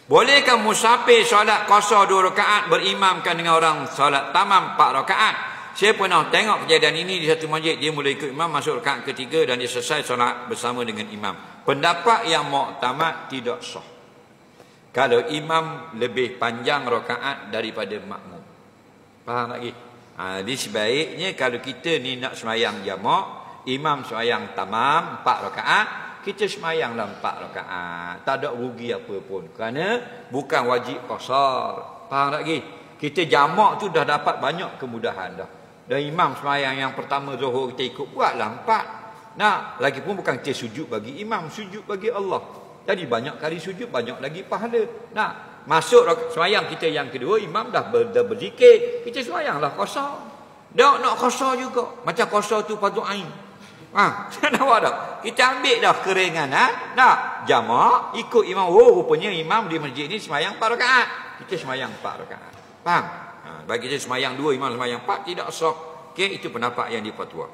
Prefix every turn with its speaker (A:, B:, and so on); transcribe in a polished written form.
A: Bolehkah musafir solat qasar 2 rakaat berimamkan dengan orang solat tamam 4 rakaat? Saya pernah tengok kejadian ini di satu masjid. Dia mula ikut imam masuk rakaat ketiga dan dia selesai solat bersama dengan imam. Pendapat yang muktamad tidak sah kalau imam lebih panjang rakaat daripada makmum. Faham lagi? Jadi sebaiknya kalau kita ni nak semayang jamak, imam semayang tamam 4 rakaat, kita semayanglah 4 rakaat. Tak ada rugi apa pun. Kerana bukan wajib qasar. Faham lagi? Kita jamak tu dah dapat banyak kemudahan dah. Dan imam semayang yang pertama zuhur kita ikut, buatlah 4. Nah, lagi pun bukan kita sujud bagi imam, sujud bagi Allah. Jadi banyak kali sujud, banyak lagi pahala. Nah, masuk semayang kita yang kedua, imam dah berzikir, kita semayanglah qasar. Dah nak qasar juga. Macam qasar tu fardu ain. Nampak tak? Kita ambil dah keringanan, dah jamak, ikut imam. Oh, rupanya imam di masjid ni semayang 4 rakaat. Kita semayang 4 rakaat. Faham? Bagi kita semayang 2, imam semayang 4, tidak sah. Okey, itu pendapat yang difatwa.